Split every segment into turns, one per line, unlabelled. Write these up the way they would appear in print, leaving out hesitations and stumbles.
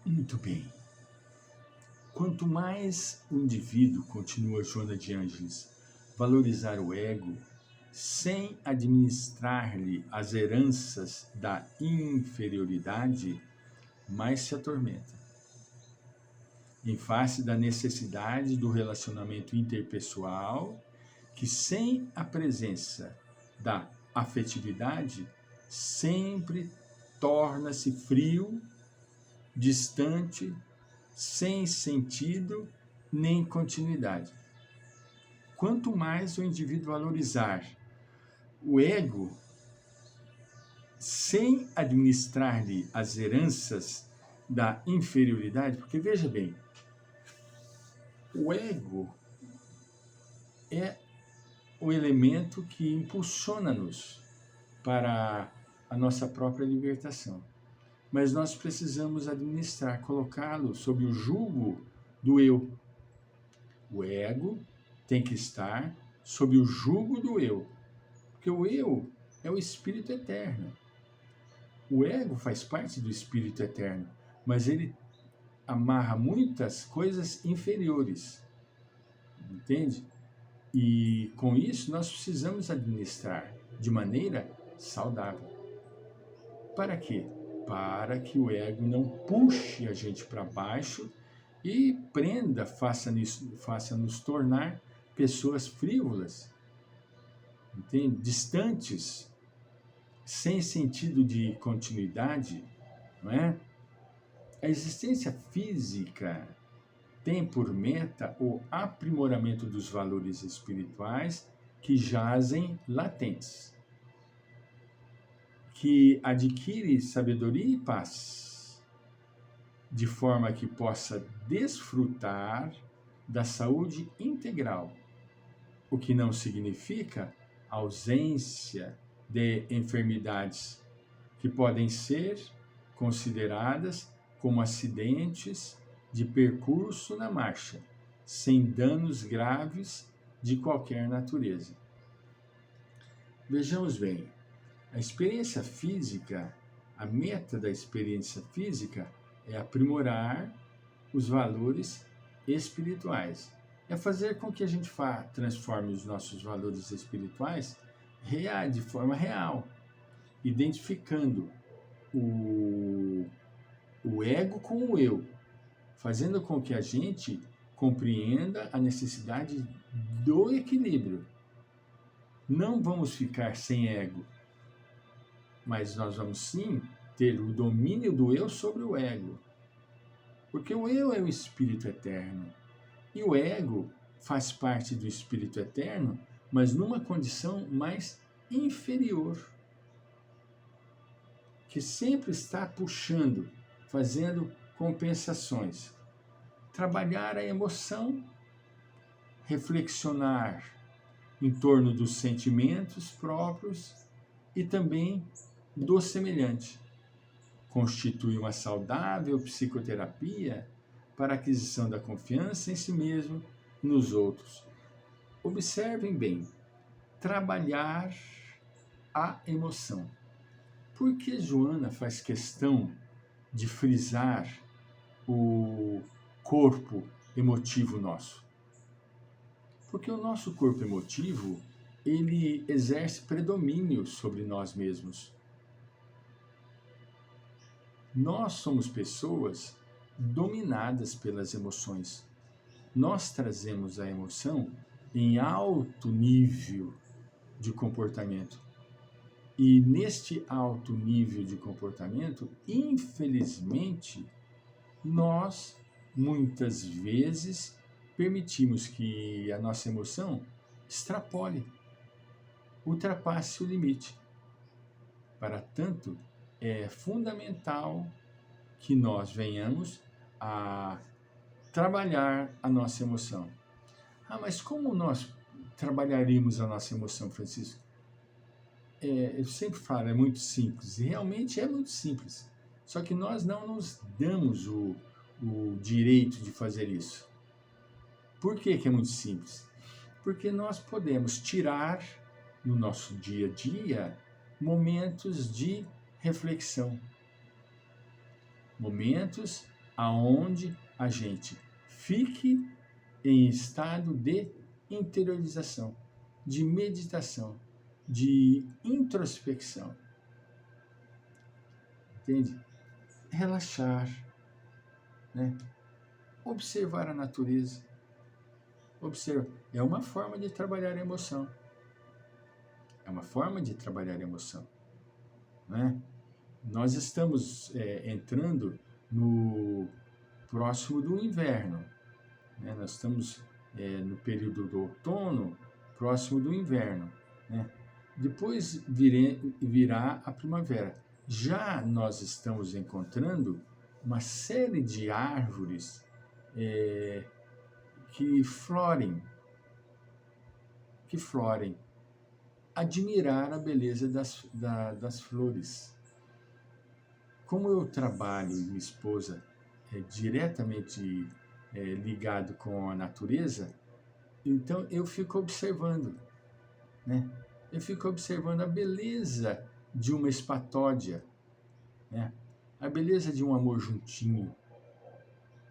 Muito bem. Quanto mais o indivíduo, continua Joana de Ângeles, valorizar o ego, sem administrar-lhe as heranças da inferioridade, mais se atormenta. Em face da necessidade do relacionamento interpessoal, que sem a presença da afetividade sempre torna-se frio, distante, sem sentido nem continuidade. Quanto mais o indivíduo valorizar o ego, sem administrar-lhe as heranças da inferioridade, porque veja bem, o ego é o elemento que impulsiona-nos para a nossa própria libertação. Mas nós precisamos administrar, colocá-lo sob o jugo do eu. O ego tem que estar sob o jugo do eu, porque o eu é o espírito eterno. O ego faz parte do espírito eterno, mas ele amarra muitas coisas inferiores, entende? E com isso nós precisamos administrar de maneira saudável. Para quê? Para que o ego não puxe a gente para baixo e prenda, faça-nos tornar pessoas frívolas, entende? Distantes, sem sentido de continuidade, não é? A existência física tem por meta o aprimoramento dos valores espirituais que jazem latentes, que adquire sabedoria e paz, de forma que possa desfrutar da saúde integral, o que não significa ausência de enfermidades que podem ser consideradas como acidentes de percurso na marcha, sem danos graves de qualquer natureza. Vejamos bem, a experiência física, a meta da experiência física é aprimorar os valores espirituais. É fazer com que a gente transforme os nossos valores espirituais de forma real, identificando o ego com o eu, fazendo com que a gente compreenda a necessidade do equilíbrio. Não vamos ficar sem ego, mas nós vamos sim ter o domínio do eu sobre o ego. Porque o eu é o espírito eterno. E o ego faz parte do espírito eterno, mas numa condição mais inferior, que sempre está puxando, fazendo compensações. Trabalhar a emoção, reflexionar em torno dos sentimentos próprios e também do semelhante. Constitui uma saudável psicoterapia para a aquisição da confiança em si mesmo e nos outros. Observem bem, trabalhar a emoção. Por que Joana faz questão de frisar o corpo emotivo nosso? Porque o nosso corpo emotivo, ele exerce predomínio sobre nós mesmos. Nós somos pessoas dominadas pelas emoções. Nós trazemos a emoção em alto nível de comportamento. E neste alto nível de comportamento, infelizmente, nós muitas vezes permitimos que a nossa emoção extrapole, ultrapasse o limite. Para tanto, é fundamental que nós venhamos a trabalhar a nossa emoção. Mas como nós trabalharíamos a nossa emoção, Francisco? Eu sempre falo, é muito simples, e realmente é muito simples. Só que nós não nos damos o direito de fazer isso. Por que é muito simples? Porque nós podemos tirar no nosso dia a dia momentos de reflexão, momentos aonde a gente fique em estado de interiorização, de meditação, de introspecção. Entende? Relaxar, né? Observar a natureza. Observa. É uma forma de trabalhar a emoção. É uma forma de trabalhar a emoção, né? Nós estamos entrando no próximo do inverno, né? Nós estamos no período do outono, próximo do inverno, né? Depois virá a primavera. Já nós estamos encontrando uma série de árvores que florem. Admirar a beleza das flores. Como eu trabalho e minha esposa diretamente ligado com a natureza, então eu fico observando, né? Eu fico observando a beleza de uma espatódia, né? A beleza de um amor juntinho,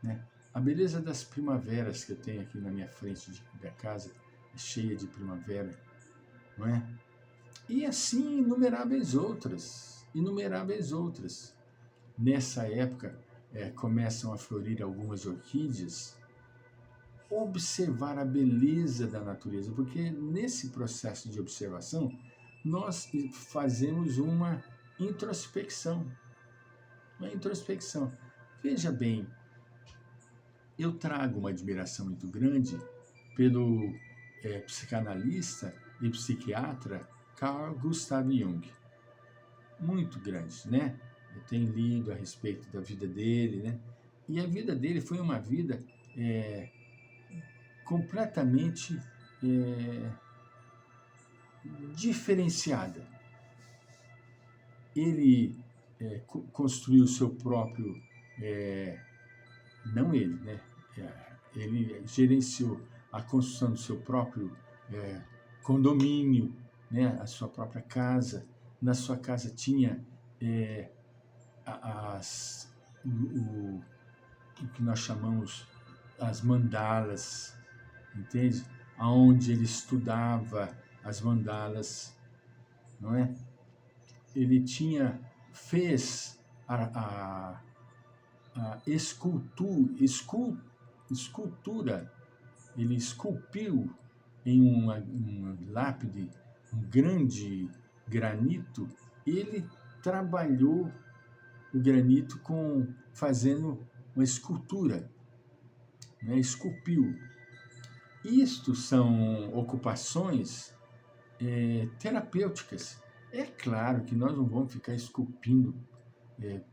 né? A beleza das primaveras que eu tenho aqui na minha frente da casa, cheia de primavera, não é? E assim inumeráveis outras. Nessa época começam a florir algumas orquídeas. Observar a beleza da natureza, porque nesse processo de observação nós fazemos uma introspecção. Veja bem, eu trago uma admiração muito grande pelo psicanalista e psiquiatra Carl Gustav Jung. Muito grande, né? Eu tenho lido a respeito da vida dele, né? E a vida dele foi uma vida completamente diferenciada. Ele construiu o seu próprio... não ele, né? Ele gerenciou a construção do seu próprio condomínio, né? A sua própria casa. Na sua casa tinha o que nós chamamos as mandalas, entende? Aonde ele estudava as mandalas, não é? Ele fez a escultura, ele esculpiu em uma lápide, um grande granito. Ele trabalhou o granito fazendo uma escultura, né? Esculpiu. Isto são ocupações terapêuticas. É claro que nós não vamos ficar esculpindo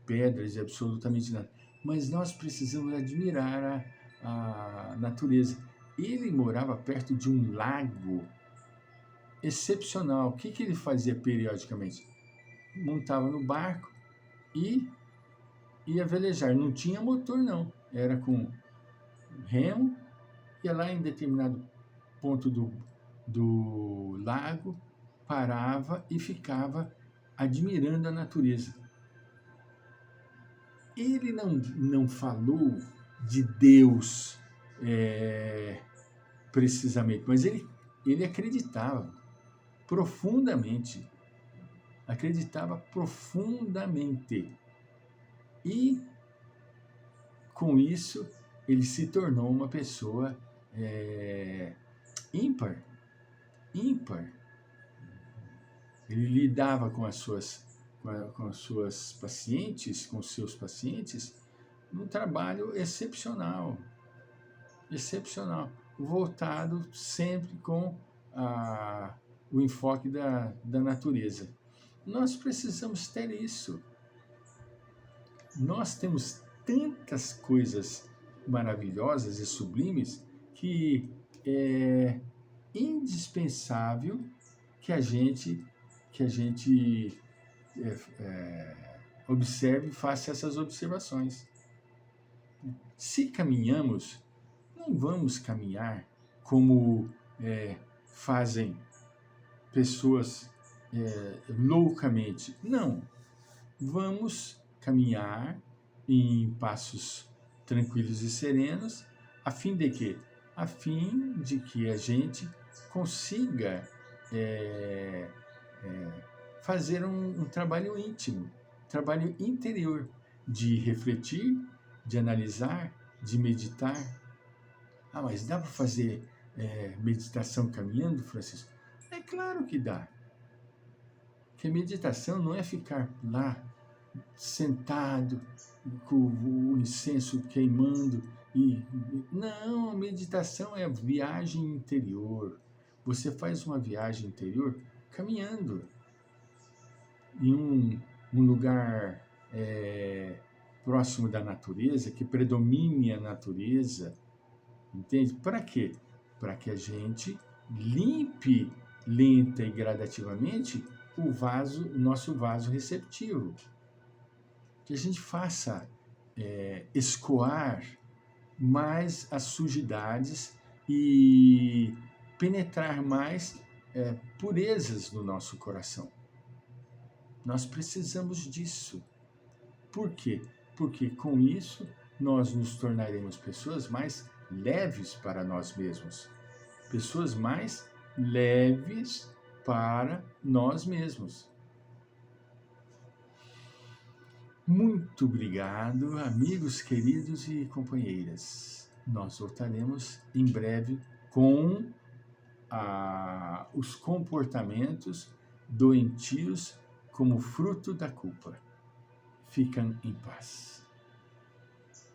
pedras e absolutamente nada, mas nós precisamos admirar a natureza. Ele morava perto de um lago excepcional. O que ele fazia periodicamente? Montava no barco e ia velejar. Não tinha motor, não. Era com remo, ia lá em determinado ponto do lago, parava e ficava admirando a natureza. Ele não falou de Deus precisamente, mas ele acreditava profundamente. E, com isso, ele se tornou uma pessoa ímpar. Ele lidava com seus pacientes, num trabalho excepcional, voltado sempre com o enfoque da natureza. Nós precisamos ter isso. Nós temos tantas coisas maravilhosas e sublimes que é indispensável que a gente observe e faça essas observações. Se caminhamos, não vamos caminhar como fazem pessoas loucamente. Não. Vamos caminhar em passos tranquilos e serenos, a fim de quê? A fim de que a gente consiga fazer um trabalho íntimo, trabalho interior, de refletir, de analisar, de meditar. Ah, mas dá para fazer meditação caminhando, Francisco? É claro que dá. Porque meditação não é ficar lá sentado com o incenso queimando não, meditação é viagem interior. Você faz uma viagem interior caminhando em um lugar próximo da natureza, que predomine a natureza, entende? Para quê? Para que a gente limpe lenta e gradativamente o nosso vaso receptivo. Que a gente faça escoar mais as sujidades e penetrar mais purezas no nosso coração. Nós precisamos disso. Por quê? Porque com isso nós nos tornaremos pessoas mais leves para nós mesmos. Pessoas mais leves para nós mesmos. Muito obrigado, amigos queridos e companheiras. Nós voltaremos em breve com os comportamentos doentios como fruto da culpa. Ficam em paz.